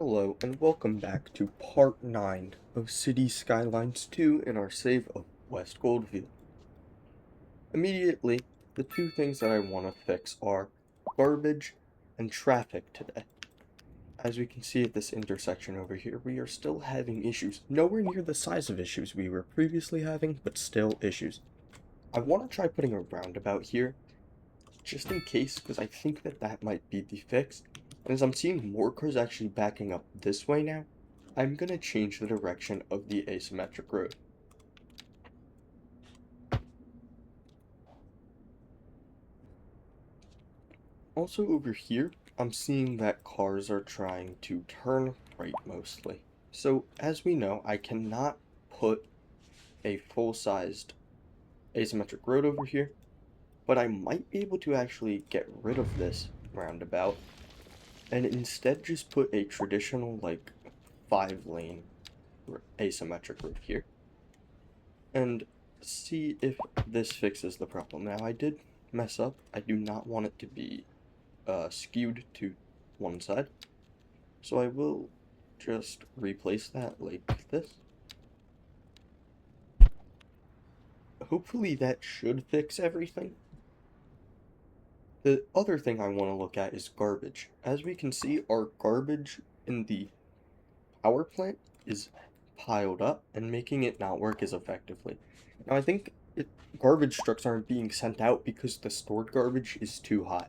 Hello and welcome back to part 9 of City Skylines 2 in our save of West Goldfield. Immediately, the two things that I want to fix are garbage and traffic today. As we can see at this intersection over here, we are still having issues, nowhere near the size of issues we were previously having, but still issues. I want to try putting a roundabout here, just in case, because I think that might be the fix. And as I'm seeing more cars actually backing up this way now, I'm going to change the direction of the asymmetric road. Also over here, I'm seeing that cars are trying to turn right mostly. So as we know, I cannot put a full-sized asymmetric road over here, but I might be able to actually get rid of this roundabout and instead just put a traditional like 5-lane asymmetric road here and see if this fixes the problem. Now I did mess up. I do not want it to be skewed to one side, so I will just replace that like this. Hopefully that should fix everything. The other thing I want to look at is garbage. As we can see, our garbage in the power plant is piled up and making it not work as effectively. Now I think garbage trucks aren't being sent out because the stored garbage is too high.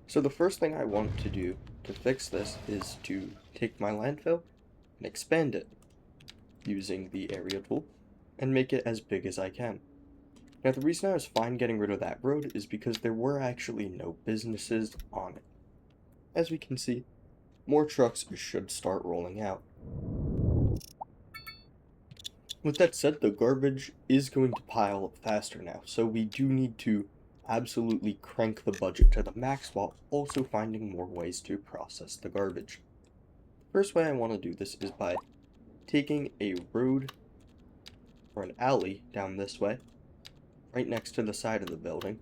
So the first thing I want to do to fix this is to take my landfill and expand it using the area tool and make it as big as I can. Now the reason I was fine getting rid of that road is because there were actually no businesses on it. As we can see, more trucks should start rolling out. With that said, the garbage is going to pile up faster now, so we do need to absolutely crank the budget to the max while also finding more ways to process the garbage. First way I want to do this is by taking a road or an alley down this way, right next to the side of the building.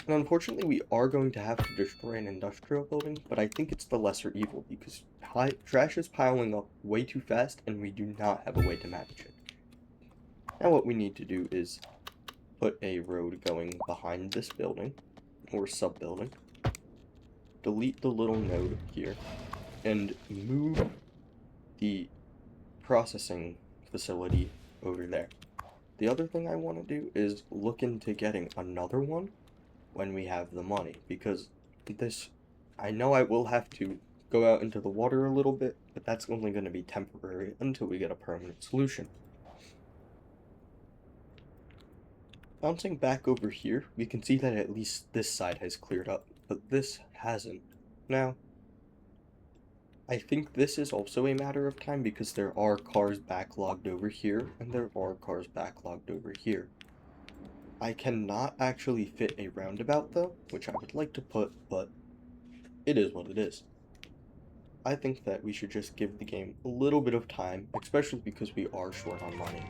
And unfortunately, we are going to have to destroy an industrial building, but I think it's the lesser evil because trash is piling up way too fast and we do not have a way to manage it. Now what we need to do is put a road going behind this building, or sub-building, delete the little node here, and move the processing facility over there. The other thing I want to do is look into getting another one when we have the money, because this, I know I will have to go out into the water a little bit, but that's only going to be temporary until we get a permanent solution. Bouncing back over here, we can see that at least this side has cleared up, but this hasn't. Now, I think this is also a matter of time because there are cars backlogged over here, and there are cars backlogged over here. I cannot actually fit a roundabout though, which I would like to put, but it is what it is. I think that we should just give the game a little bit of time, especially because we are short on money.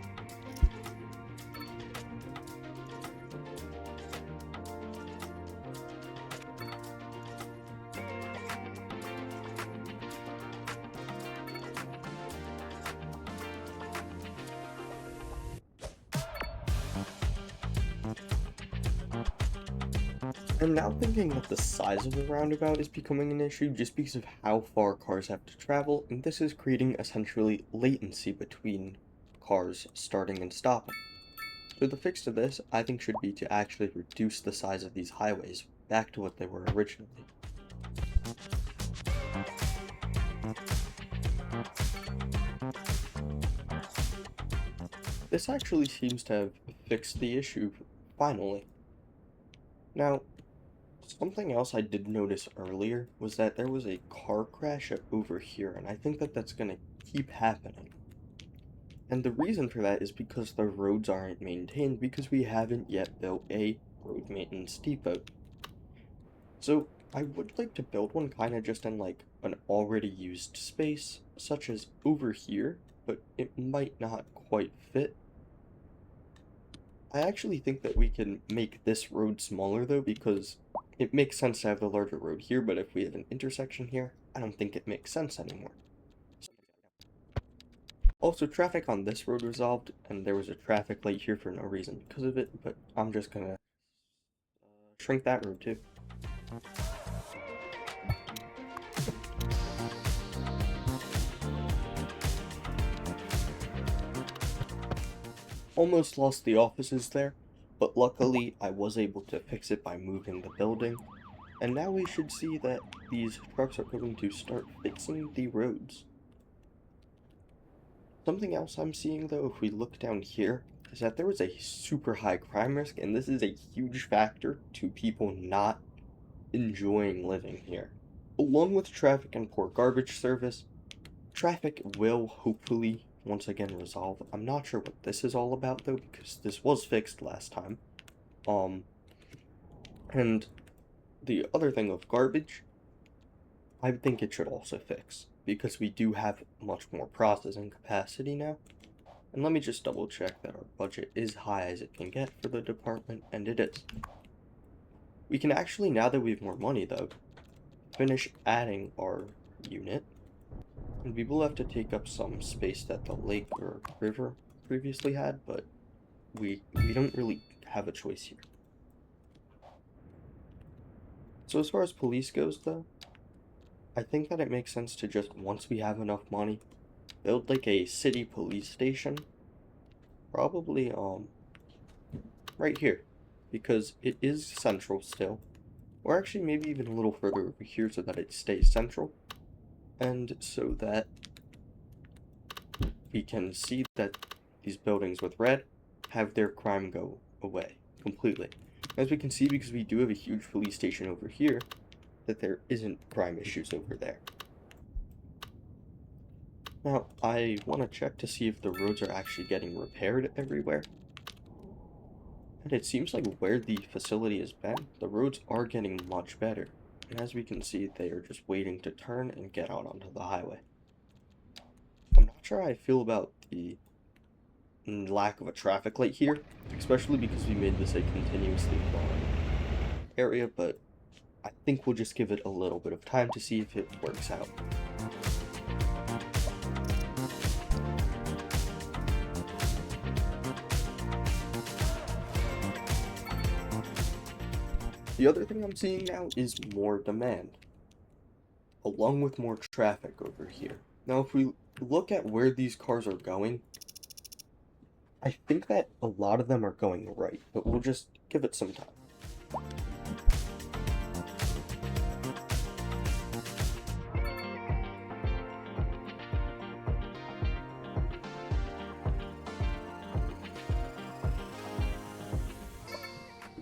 I'm now thinking that the size of the roundabout is becoming an issue just because of how far cars have to travel, and this is creating essentially latency between cars starting and stopping. So the fix to this, I think, should be to actually reduce the size of these highways back to what they were originally. This actually seems to have fixed the issue, finally. Now, something else I did notice earlier was that there was a car crash over here, and I think that that's going to keep happening. And the reason for that is because the roads aren't maintained because we haven't yet built a road maintenance depot. So I would like to build one kind of just in like an already used space, such as over here, but it might not quite fit. I actually think that we can make this road smaller though, because it makes sense to have the larger road here, but if we have an intersection here, I don't think it makes sense anymore. Also, traffic on this road resolved, and there was a traffic light here for no reason because of it, but I'm just gonna shrink that road too. Almost lost the offices there, but luckily I was able to fix it by moving the building, and now we should see that these trucks are going to start fixing the roads. Something else I'm seeing though, if we look down here, is that there was a super high crime risk, and this is a huge factor to people not enjoying living here. Along with traffic and poor garbage service, traffic will hopefully once again resolve. I'm not sure what this is all about though, because this was fixed last time. And the other thing of garbage, I think it should also fix, because we do have much more processing capacity now. And let me just double check that our budget is high as it can get for the department, and it is. We can actually, now that we have more money though, finish adding our unit. And we will have to take up some space that the lake or river previously had, but we don't really have a choice here. So as far as police goes though, I think that it makes sense to just, once we have enough money, build like a city police station. Probably right here, because it is central still. Or actually maybe even a little further over here so that it stays central. And so that we can see that these buildings with red have their crime go away completely. As we can see, because we do have a huge police station over here, that there isn't crime issues over there. Now, I want to check to see if the roads are actually getting repaired everywhere. And it seems like where the facility has been, the roads are getting much better. And as we can see, they are just waiting to turn and get out onto the highway. I'm not sure how I feel about the lack of a traffic light here, especially because we made this a continuously long area, but I think we'll just give it a little bit of time to see if it works out. The other thing I'm seeing now is more demand, along with more traffic over here. Now, if we look at where these cars are going, I think that a lot of them are going right, but we'll just give it some time.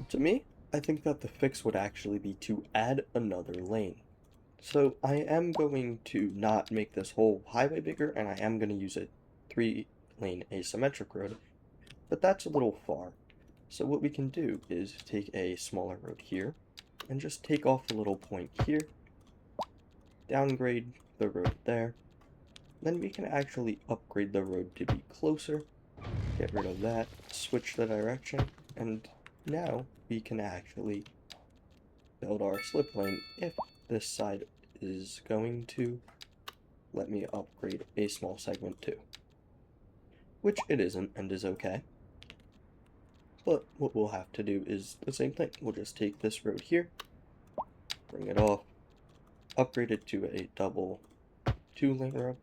To me, I think that the fix would actually be to add another lane. So I am going to not make this whole highway bigger, and I am going to use a 3-lane asymmetric road, but that's a little far. So what we can do is take a smaller road here, and just take off a little point here, downgrade the road there, then we can actually upgrade the road to be closer, get rid of that, switch the direction, and now we can actually build our slip lane if this side is going to let me upgrade a small segment too. Which it isn't, and is okay. But what we'll have to do is the same thing. We'll just take this road here, bring it off, upgrade it to a double 2-lane road,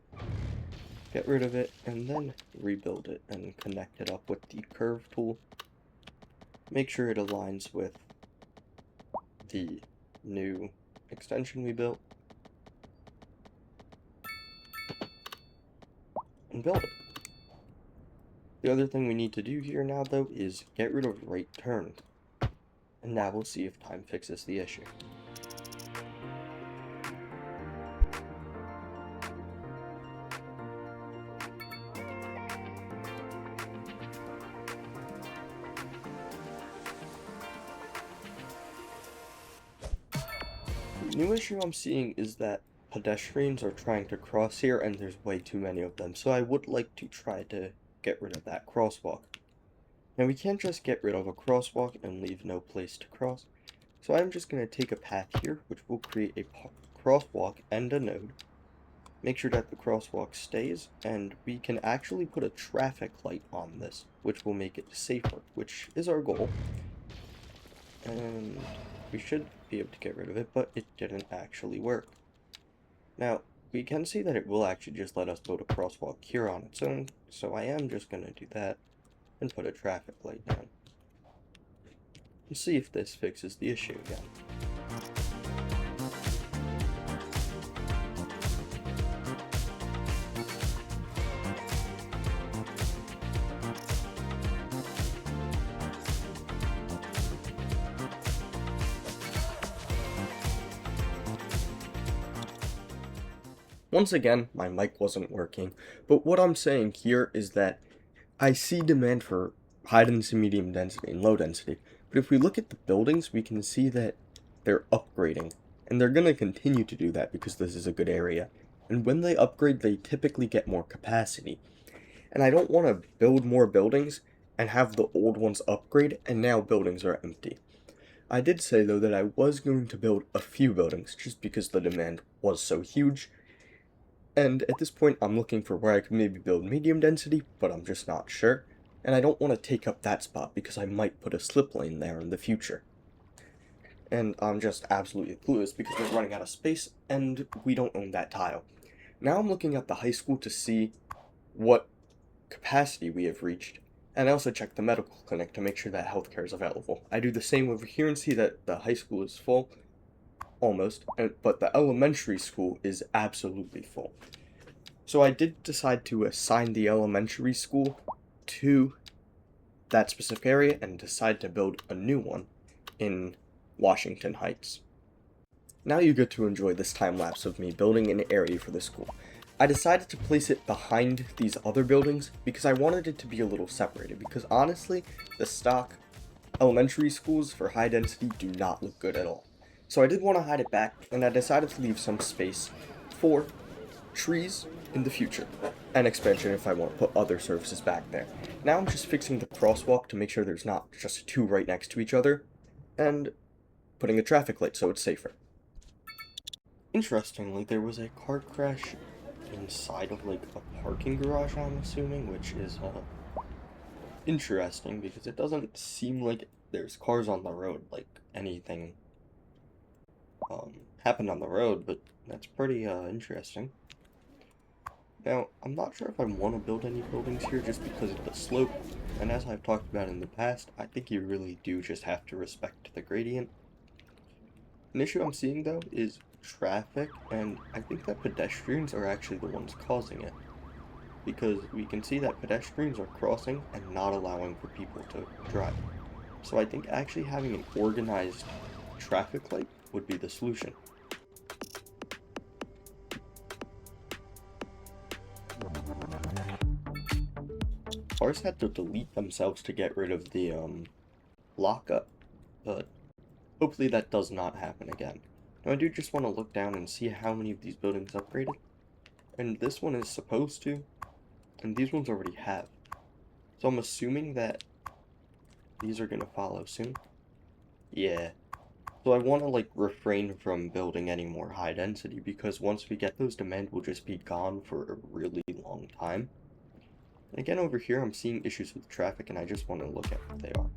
get rid of it, and then rebuild it and connect it up with the curve tool. Make sure it aligns with the new extension we built, and build it. The other thing we need to do here now though is get rid of right turns, and now we'll see if time fixes the issue. The new issue I'm seeing is that pedestrians are trying to cross here and there's way too many of them, so I would like to try to get rid of that crosswalk. Now we can't just get rid of a crosswalk and leave no place to cross, so I'm just going to take a path here which will create a crosswalk and a node, make sure that the crosswalk stays, and we can actually put a traffic light on this, which will make it safer, which is our goal. And we should be able to get rid of it, but it didn't actually work. Now, we can see that it will actually just let us build a crosswalk here on its own, so I am just going to do that and put a traffic light down. And see if this fixes the issue again. Once again, my mic wasn't working, but what I'm saying here is that I see demand for high density, medium density, and low density, but if we look at the buildings, we can see that they're upgrading, and they're going to continue to do that because this is a good area. And when they upgrade, they typically get more capacity. And I don't want to build more buildings and have the old ones upgrade, and now buildings are empty. I did say, though, that I was going to build a few buildings, just because the demand was so huge. And at this point, I'm looking for where I could maybe build medium density, but I'm just not sure. And I don't want to take up that spot because I might put a slip lane there in the future. And I'm just absolutely clueless because we're running out of space and we don't own that tile. Now I'm looking at the high school to see what capacity we have reached. And I also check the medical clinic to make sure that healthcare is available. I do the same over here and see that the high school is full. Almost, but the elementary school is absolutely full. So I did decide to assign the elementary school to that specific area and decide to build a new one in Washington Heights. Now you get to enjoy this time lapse of me building an area for the school. I decided to place it behind these other buildings because I wanted it to be a little separated, because honestly, the stock elementary schools for high density do not look good at all. So I did want to hide it back, and I decided to leave some space for trees in the future, and expansion if I want to put other services back there. Now I'm just fixing the crosswalk to make sure there's not just two right next to each other, and putting a traffic light so it's safer. Interestingly, there was a car crash inside of like a parking garage, I'm assuming, which is interesting because it doesn't seem like there's cars on the road, like anything happened on the road, but that's pretty interesting. Now, I'm not sure if I want to build any buildings here just because of the slope, and as I've talked about in the past, I think you really do just have to respect the gradient. An issue I'm seeing, though, is traffic, and I think that pedestrians are actually the ones causing it, because we can see that pedestrians are crossing and not allowing for people to drive. So I think actually having an organized traffic light would be the solution. Cars had to delete themselves to get rid of the lockup, but hopefully that does not happen again. Now I do just want to look down and see how many of these buildings upgraded, and this one is supposed to, and these ones already have. So I'm assuming that these are going to follow soon. Yeah. So I want to like refrain from building any more high density because once we get those, demand will just be gone for a really long time. And again, over here, I'm seeing issues with traffic, and I just want to look at what they are.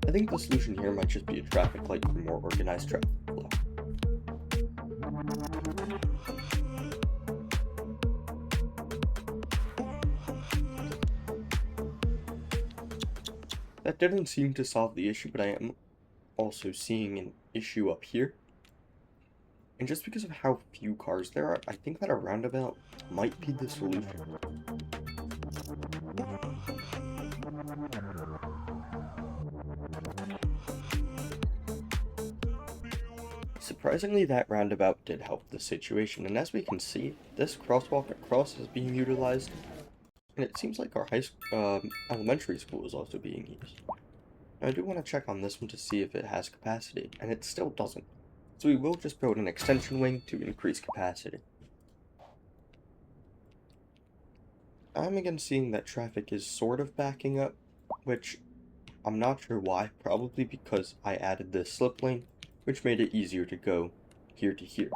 I think the solution here might just be a traffic light for more organized traffic flow. That didn't seem to solve the issue, but I am also seeing an issue up here. And just because of how few cars there are, I think that a roundabout might be the solution. Surprisingly, that roundabout did help the situation, and as we can see, this crosswalk across is being utilized, and it seems like our elementary school is also being used. Now, I do want to check on this one to see if it has capacity, and it still doesn't. So we will just build an extension wing to increase capacity. I'm again seeing that traffic is sort of backing up, which I'm not sure why, probably because I added this slip lane, which made it easier to go here to here.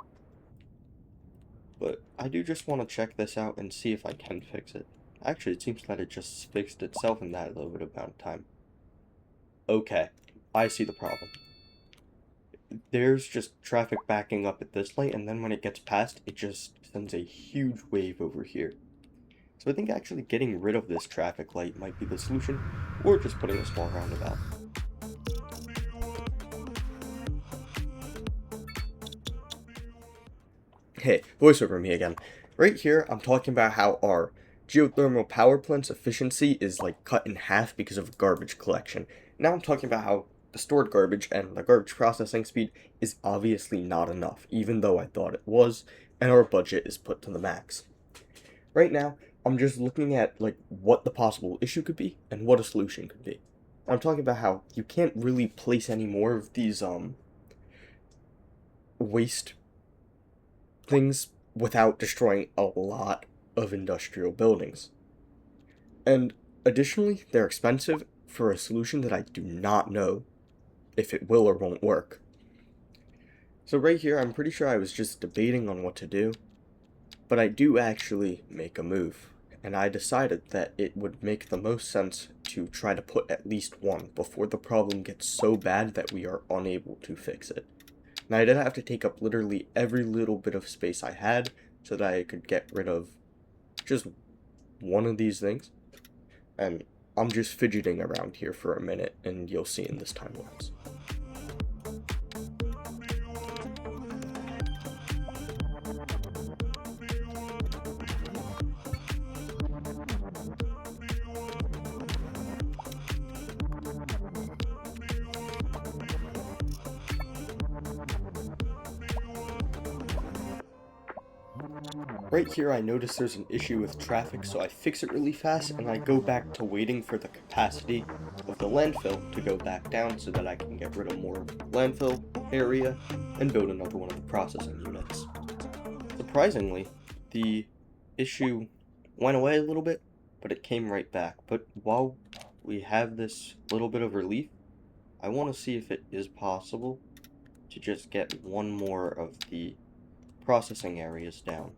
But I do just want to check this out and see if I can fix it. Actually, it seems that it just fixed itself in that little bit amount of time. Okay, I see the problem. There's just traffic backing up at this light, and then when it gets past, it just sends a huge wave over here. So I think actually getting rid of this traffic light might be the solution, or just putting a small roundabout. Hey, voiceover me again. Right here, I'm talking about how our geothermal power plant's efficiency is like cut in half because of garbage collection. Now I'm talking about how the stored garbage and the garbage processing speed is obviously not enough, even though I thought it was, and our budget is put to the max. Right now, I'm just looking at like what the possible issue could be and what a solution could be. I'm talking about how you can't really place any more of these waste things without destroying a lot of industrial buildings. And additionally, they're expensive for a solution that I do not know if it will or won't work. So right here, I'm pretty sure I was just debating on what to do, but I do actually make a move. And I decided that it would make the most sense to try to put at least one before the problem gets so bad that we are unable to fix it. Now, I did have to take up literally every little bit of space I had so that I could get rid of just one of these things. And I'm just fidgeting around here for a minute, and you'll see in this time lapse. Right here, I notice there's an issue with traffic, so I fix it really fast, and I go back to waiting for the capacity of the landfill to go back down so that I can get rid of more landfill area and build another one of the processing units. Surprisingly, the issue went away a little bit, but it came right back. But while we have this little bit of relief, I want to see if it is possible to just get one more of the processing areas down.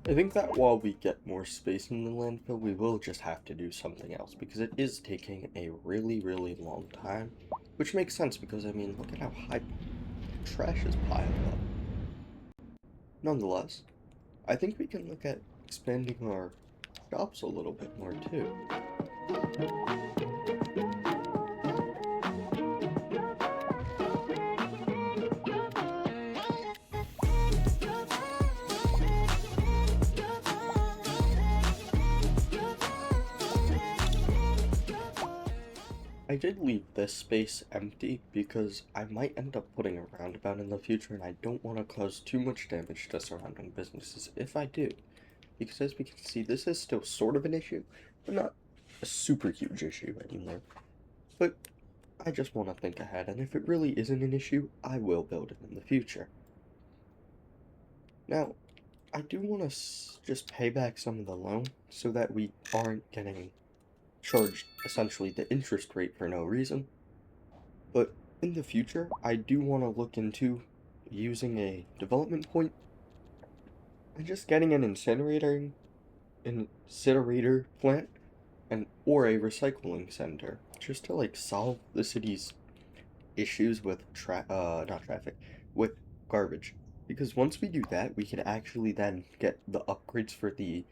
I think that while we get more space in the landfill, we will just have to do something else, because it is taking a really, really long time, which makes sense because, I mean, look at how high trash is piled up. Nonetheless, I think we can look at expanding our shops a little bit more too. I did leave this space empty because I might end up putting a roundabout in the future, and I don't want to cause too much damage to surrounding businesses if I do. Because as we can see, this is still sort of an issue, but not a super huge issue anymore. But I just want to think ahead, and if it really isn't an issue, I will build it in the future. Now, I do want to just pay back some of the loan so that we aren't getting charged essentially the interest rate for no reason. But in the future, I do want to look into using a development point and just getting an incinerator plant and or a recycling center just to like solve the city's issues with not traffic, with garbage. Because once we do that, we can actually then get the upgrades for the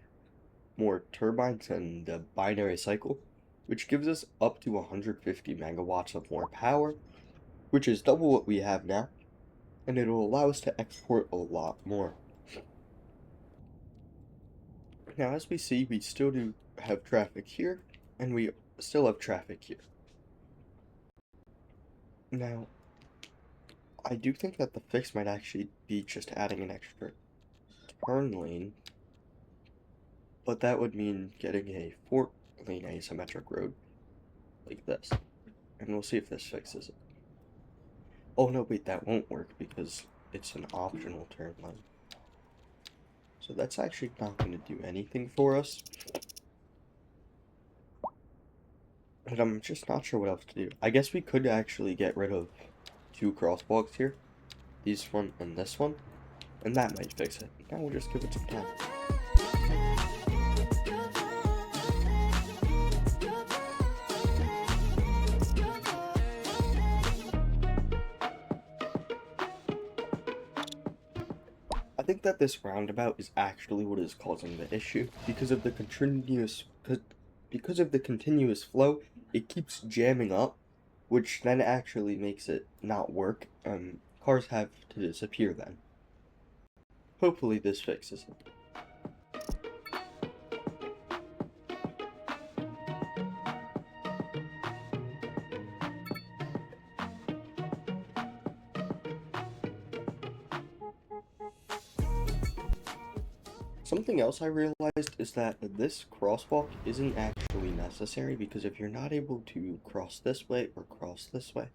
more turbines and the binary cycle, which gives us up to 150 megawatts of more power, which is double what we have now, and it'll allow us to export a lot more. Now, as we see, we still do have traffic here, and we still have traffic here. Now, I do think that the fix might actually be just adding an extra turn lane But that would mean getting a 4-lane asymmetric road like this. And we'll see if this fixes it. Oh no, wait, that won't work because it's an optional turn lane. So that's actually not going to do anything for us. But I'm just not sure what else to do. I guess we could actually get rid of 2 crosswalks here. This one and this one. And that might fix it. Now we'll just give it some time. I think that this roundabout is actually what is causing the issue. Because of the continuous flow, it keeps jamming up, which then actually makes it not work. Cars have to disappear then. Hopefully this fixes it. Something else I realized is that this crosswalk isn't actually necessary because if you're not able to cross this way or cross this way,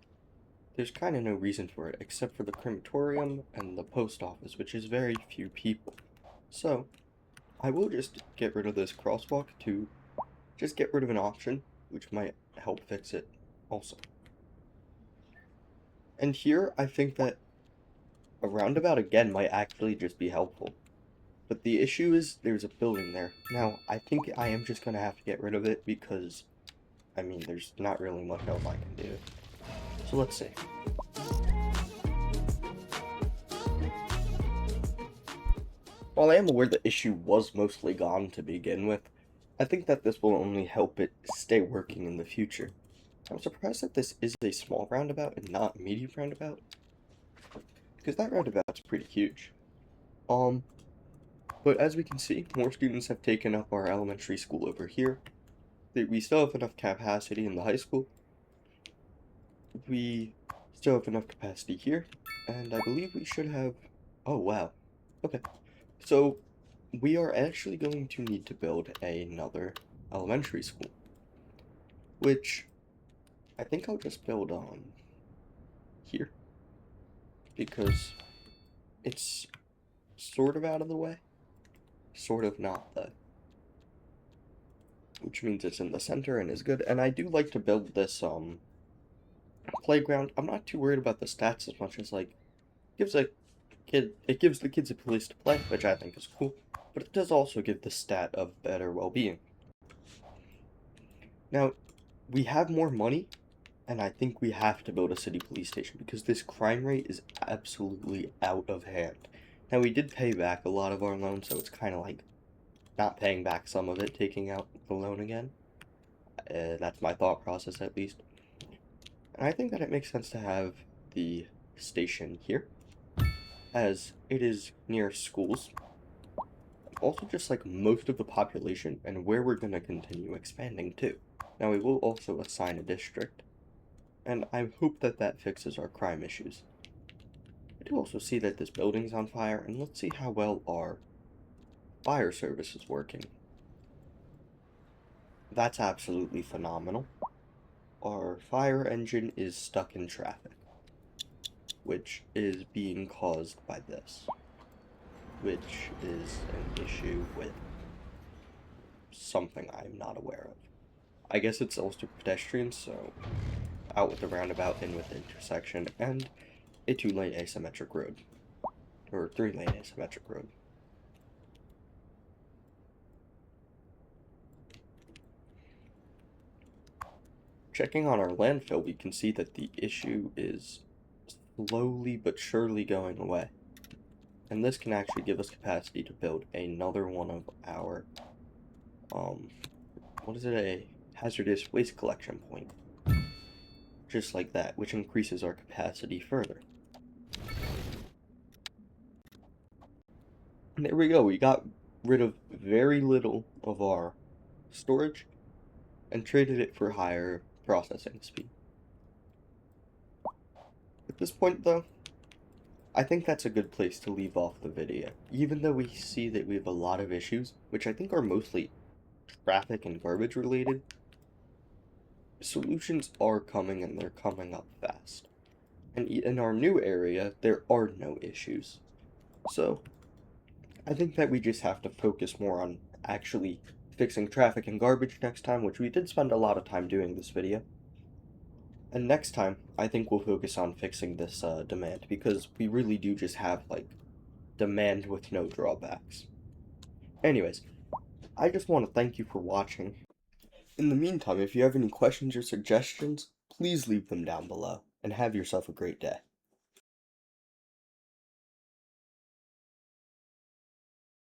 there's kind of no reason for it except for the crematorium and the post office, which is very few people. So, I will just get rid of this crosswalk to just get rid of an option, which might help fix it also. And here, I think that a roundabout again might actually just be helpful. But the issue is there's a building there. Now, I think I am just going to have to get rid of it because, I mean, there's not really much else I can do. So let's see. While I am aware the issue was mostly gone to begin with, I think that this will only help it stay working in the future. I'm surprised that this is a small roundabout and not a medium roundabout, because that roundabout's pretty huge. But as we can see, more students have taken up our elementary school over here. We still have enough capacity in the high school. We still have enough capacity here, and I believe we should have... Oh, wow. Okay. So, we are actually going to need to build another elementary school, which I think I'll just build on here, because it's sort of out of the way, sort of not though, which means it's in the center and is good. And I do like to build this playground. I'm not too worried about the stats as much as like gives the kids a place to play, which I think is cool, but it does also give the stat of better well-being. Now, we have more money, and I think we have to build a city police station because this crime rate is absolutely out of hand. Now, we did pay back a lot of our loan, so it's kind of like not paying back some of it, taking out the loan again. That's my thought process, at least. And I think that it makes sense to have the station here, as it is near schools. Also, just like most of the population, and where we're going to continue expanding to. Now, we will also assign a district, and I hope that that fixes our crime issues. I do also see that this building's on fire, and let's see how well our fire service is working. That's absolutely phenomenal. Our fire engine is stuck in traffic, which is being caused by this, which is an issue with something I'm not aware of. I guess it's also pedestrians, so out with the roundabout, in with the intersection, and a 2-lane asymmetric road, or 3-lane asymmetric road. Checking on our landfill, we can see that the issue is slowly but surely going away. And this can actually give us capacity to build another one of our, a hazardous waste collection point. Just like that, which increases our capacity further. And there we go, we got rid of very little of our storage and traded it for higher processing speed. At this point though, I think that's a good place to leave off the video. Even though we see that we have a lot of issues, which I think are mostly traffic and garbage related, solutions are coming and they're coming up fast. And in our new area, there are no issues. So, I think that we just have to focus more on actually fixing traffic and garbage next time, which we did spend a lot of time doing this video. And next time, I think we'll focus on fixing this demand, because we really do just have, like, demand with no drawbacks. Anyways, I just want to thank you for watching. In the meantime, if you have any questions or suggestions, please leave them down below, and have yourself a great day.